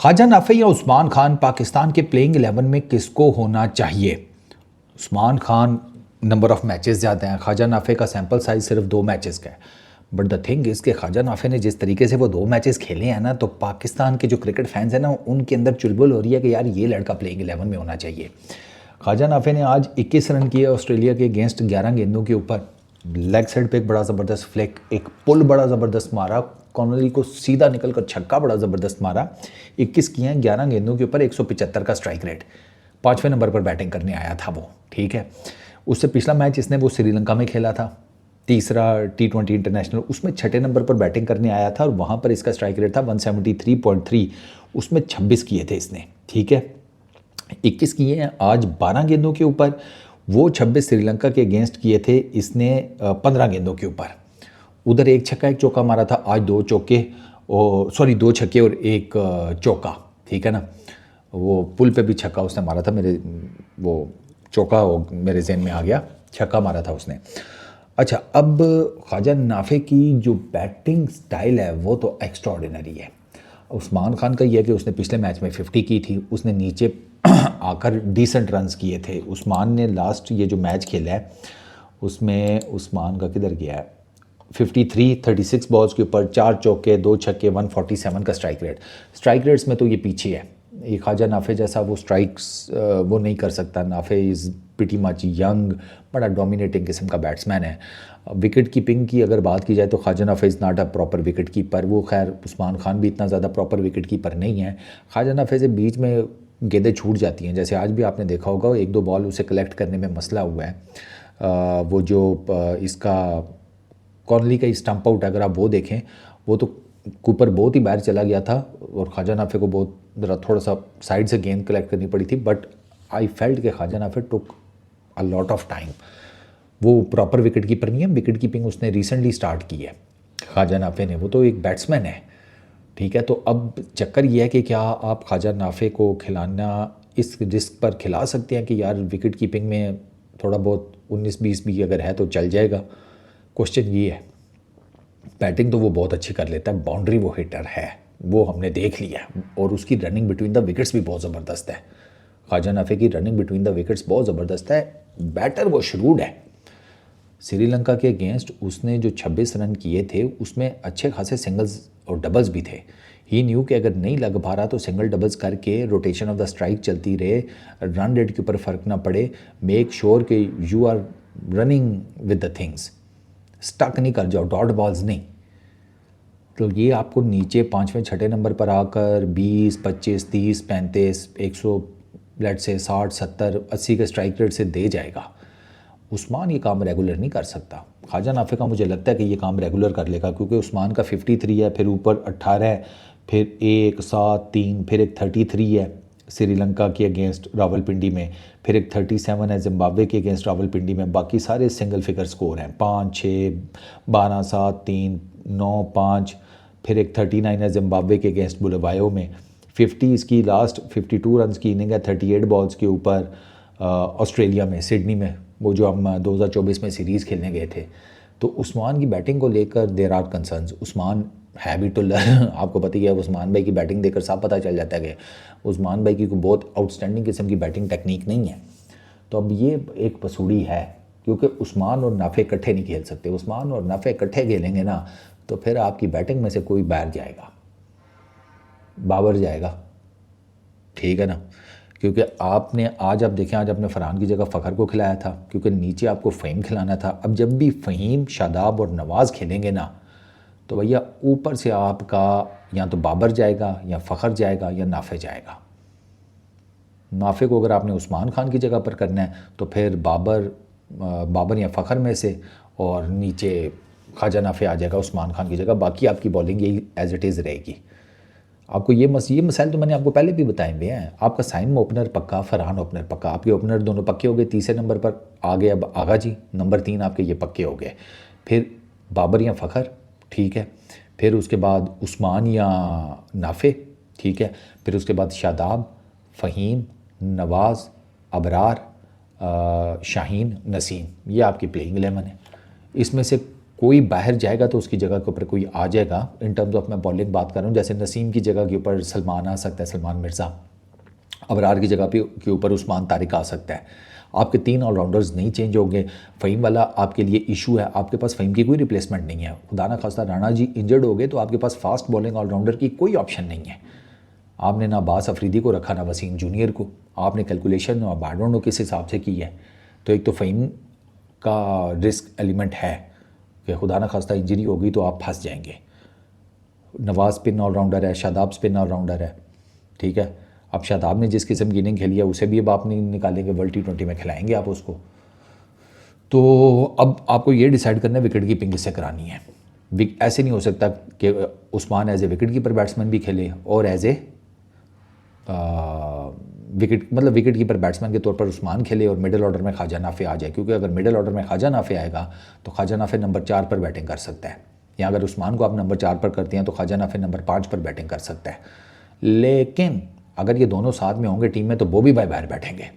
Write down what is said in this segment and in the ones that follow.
ख्वाजा नाफे या उस्मान खान पाकिस्तान के प्लेइंग 11 में किसको होना चाहिए? Usman Khan number of matches ज़्यादा हैं, ख्वाजा नाफे का सैंपल साइज सिर्फ 2 मैचेस का है। बट द थिंग इज़ कि ख्वाजा नाफे ने जिस तरीके से वो 2 मैचेस खेले हैं ना, तो पाकिस्तान के जो क्रिकेट फैंस हैं ना, उनके अंदर चुलबुल हो रही है कि यार ये लड़का प्लेइंग 11 में होना चाहिए। ख्वाजा नाफे ने आज 21 रन किए ऑस्ट्रेलिया के अगेंस्ट 11 गेंदों के ऊपर। लेग साइड पे एक बड़ा ज़बरदस्त फ्लिक, एक पुल बड़ा ज़बरदस्त मारा, कॉर्नरी को सीधा निकल कर छक्का बड़ा ज़बरदस्त मारा। 21 किए हैं 11 गेंदों के ऊपर, 175 का स्ट्राइक रेट। 5वें नंबर पर बैटिंग करने आया था वो, ठीक है। उससे पिछला मैच इसने वो श्रीलंका में खेला था, तीसरा T20 इंटरनेशनल, उसमें 6ठे नंबर पर बैटिंग करने आया था और वहाँ पर इसका स्ट्राइक रेट था 173.3, उसमें 26 किए थे इसने, ठीक है। 21 किए हैं आज 12 गेंदों के ऊपर, वो 26 श्रीलंका के अगेंस्ट किए थे इसने 15 गेंदों के ऊपर। उधर एक छक्का एक चौका मारा था, आज 2 चौके और 2 छक्के और एक चौका, ठीक है ना। वो पुल पे भी छक्का उसने मारा था, मेरे वो चौका वो मेरे ज़हन में आ गया, छक्का मारा था उसने। अच्छा, अब ख्वाजा नाफे की जो बैटिंग स्टाइल है वो तो एक्स्ट्राऑर्डिनरी है। उस्मान खान का ये है कि उसने पिछले मैच में 50 की थी, उसने नीचे आकर डिसेंट रन्स किए थे। उस्मान ने लास्ट ये जो मैच खेला है उसमें उस्मान का किधर गया है, 53 36 बॉल्स के ऊपर 4 चौके 2 छक्के, 147 का स्ट्राइक रेट। स्ट्राइक रेट्स में तो ये पीछे है, ये ख्वाजा नाफे जैसा वो स्ट्राइक्स वो नहीं कर सकता। Nafe is pretty much young, बड़ा डोमिनेटिंग किस्म का बैट्समैन है। विकेट कीपिंग की अगर बात की जाए तो Khawaja Nafay is not a proper wicket keeper. वो खैर उस्मान खान भी इतना ज़्यादा प्रॉपर विकेट कीपर नहीं है। ख्वाजा नाफे से बीच में गेंदें छूट जाती हैं, जैसे आज भी आपने देखा होगा 1-2 बॉल उसे कलेक्ट करने में मसला हुआ है। वो जो इसका कॉर्नली का स्टंप आउट अगर आप वो देखें, वो तो कूपर बहुत ही बाहर चला गया था और ख्वाजा नाफे को बहुत ज़रा थोड़ा सा साइड से गेंद कलेक्ट करनी पड़ी थी। बट आई फेल्ट कि ख्वाजा नाफे टुक अ लॉट ऑफ टाइम। वो प्रॉपर विकेट कीपर नहीं है, विकेट कीपिंग उसने रिसेंटली स्टार्ट की है ख्वाजा नाफे ने, वो तो एक बैट्समैन है, ठीक है। तो अब चक्कर ये है कि क्या आप ख्वाजा नाफे को खिलाना इस रिस्क पर खिला सकते हैं कि यार विकेट कीपिंग में थोड़ा बहुत 19-20 भी अगर है तो चल जाएगा। क्वेश्चन ये है। बैटिंग तो वो बहुत अच्छी कर लेता है, बाउंड्री वो हिटर है, वो हमने देख लिया, और उसकी रनिंग बिटवीन द विकेट्स भी बहुत ज़बरदस्त है। ख्वाजा नाफे की रनिंग बिटवीन द विकेट्स बहुत ज़बरदस्त है। बैटर वो श्रूड है। श्रीलंका के अगेंस्ट उसने जो 26 रन किए थे उसमें अच्छे खासे सिंगल्स और डबल्स भी थे। ही न्यू कि अगर नहीं लग पा रहा तो सिंगल डबल्स करके रोटेशन ऑफ द स्ट्राइक चलती रहे, रन रेट के ऊपर फ़र्क ना पड़े, मेक श्योर कि you are running with the things, stuck नहीं कर जाओ, डॉट बॉल्स नहीं। तो ये आपको नीचे 5वें 6ठे नंबर पर आकर 20 25 30 35 100 लेट से 60 70 80 के स्ट्राइक रेट से दे जाएगा। उस्मान ये काम रेगुलर नहीं कर सकता। ख्वाजा नाफे का मुझे लगता है कि ये काम रेगुलर कर लेगा, क्योंकि उस्मान का 53 है, फिर ऊपर 18 है, फिर 1 7 3, फिर एक 33 है श्रीलंका के अगेंस्ट रावलपिंडी में, फिर एक 37 है जिम्बाब्वे के अगेंस्ट रावलपिंडी में। बाकी सारे सिंगल फिगर स्कोर हैं, 5 6 12 7 3 9 5, फिर एक 39 है जिम्बाब्वे के अगेंस्ट बुलवायो में। 50 इसकी लास्ट 52 रन की इनिंग है 38 बॉल्स के ऊपर ऑस्ट्रेलिया में, सिडनी में, वो जो हम 2024 में सीरीज़ खेलने गए थे। तो उस्मान की बैटिंग को लेकर देर आर कंसर्न्स। उस्मान है भी टुल्लर आपको पता ही है, उस्मान भाई की बैटिंग देखकर सब पता चल जाता है कि उस्मान भाई की कोई बहुत आउटस्टैंडिंग किस्म की बैटिंग टेक्निक नहीं है। तो अब ये एक पसूड़ी है, क्योंकि उस्मान और नाफे इकट्ठे नहीं खेल सकते। उस्मान और नाफे इकट्ठे खेलेंगे ना तो फिर आपकी बैटिंग में से कोई बाहर जाएगा, बाबर जाएगा, ठीक है ना। क्योंकि आपने आज आप देखें, आज आपने फरहान की जगह फ़खर को खिलाया था, क्योंकि नीचे आपको फ़हीम खिलाना था। अब जब भी फ़हीम शादाब और नवाज़ खेलेंगे ना तो भैया ऊपर से आपका या तो बाबर जाएगा या फ़खर जाएगा या नाफे जाएगा। नाफे को अगर आपने उस्मान खान की जगह पर करना है तो फिर बाबर या फ़खर में से, और नीचे ख्वाजा नाफे आ जाएगा उस्मान खान की जगह। बाकी आपकी बॉलिंग यही एज इट इज़ रहेगी। आपको ये मसाइल तो मैंने आपको पहले भी बताए हुए हैं। आपका साइम ओपनर पक्का, फरहान ओपनर पक्का, आपके ओपनर दोनों पक्के हो गए। तीसरे नंबर पर आ गए अब आगा जी, नंबर 3 आपके ये पक्के हो गए। फिर बाबर या फ़खर, ठीक है। फिर उसके बाद उस्मान या नाफे, ठीक है। फिर उसके बाद शादाब, फ़हीम, नवाज़, अबरार, शाहीन, नसीम, ये आपकी प्लेइंग 11 है। इसमें से कोई बाहर जाएगा तो उसकी जगह के ऊपर कोई आ जाएगा। इन टर्म्स ऑफ मैं बॉलिंग बात कर रहा हूँ, जैसे नसीम की जगह के ऊपर सलमान आ सकता है, सलमान मिर्ज़ा। अबरार की जगह पे के ऊपर उस्मान तारिक आ सकता है। आपके 3 ऑलराउंडर्स नहीं चेंज होंगे। फ़हीम वाला आपके लिए इशू है, आपके पास फ़हीम की कोई रिप्लेसमेंट नहीं है। खुदा ना खास्ता राणा जी इंजर्ड हो गए तो आपके पास फास्ट बॉलिंग ऑलराउंडर की कोई ऑप्शन नहीं है। आपने ना अब्बास अफरीदी को रखा, ना वसीम जूनियर को। आपने कैलकुलेशन और आई डोंट नो किस हिसाब से की है। तो एक तो फ़हीम का रिस्क एलिमेंट है कि खुदा ना खास्ता इंजरी होगी तो आप फंस जाएंगे। नवाज़ स्पिन ऑलराउंडर है, शादाब स्पिन ऑलराउंडर है, ठीक है। अब शादाब ने जिस किस्म की इनिंग खेली है उसे भी अब आप नहीं निकालेंगे, वर्ल्ड T20 में खिलाएंगे आप उसको। तो अब आपको ये डिसाइड करना है विकेट कीपिंग किससे करानी है। ऐसे नहीं हो सकता कि Usman as a wicket keeper batsman भी खेले और as a wicket keeper batsman के तौर पर उस्मान खेले और मिडिल ऑर्डर में ख्वाजा नाफे आ जाए। क्योंकि अगर मिडिल ऑर्डर में ख्वाजा नाफे आएगा तो ख्वाजा नाफे नंबर 4 पर बैटिंग कर सकता है, या अगर उस्मान को आप नंबर 4 पर करते हैं तो ख्वाजा नाफे नंबर 5 पर बैटिंग कर सकता है। लेकिन अगर ये दोनों साथ में होंगे टीम में तो बॉबी भाई बाहर बैठेंगे,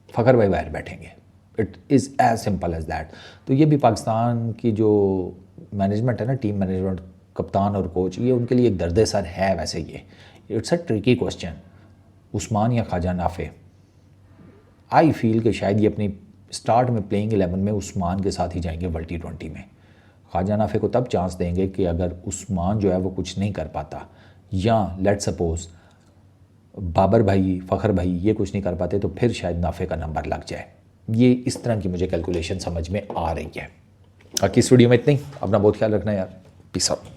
फ़खर भाई बाहर बैठेंगे। It is as simple as that. तो ये भी पाकिस्तान की जो मैनेजमेंट है ना, टीम मैनेजमेंट, कप्तान और कोच, ये उनके लिए एक दर्द सर है। वैसे ये it's a tricky question, Usman या ख्वाजा नाफे। आई फील कि शायद ये अपनी स्टार्ट में प्लेइंग 11 में उस्मान के साथ ही जाएंगे वर्ल्ड T20 में। ख्वाजा नाफे को तब चांस देंगे कि अगर उस्मान जो है वो कुछ नहीं कर पाता, या लेट सपोज़ बाबर भाई, फ़खर भाई ये कुछ नहीं कर पाते, तो फिर शायद नाफे का नंबर लग जाए। ये इस तरह की मुझे कैलकुलेशन समझ में आ रही है। बाकी इस वीडियो में इतना ही। अपना बहुत ख्याल रखना यार। Peace out.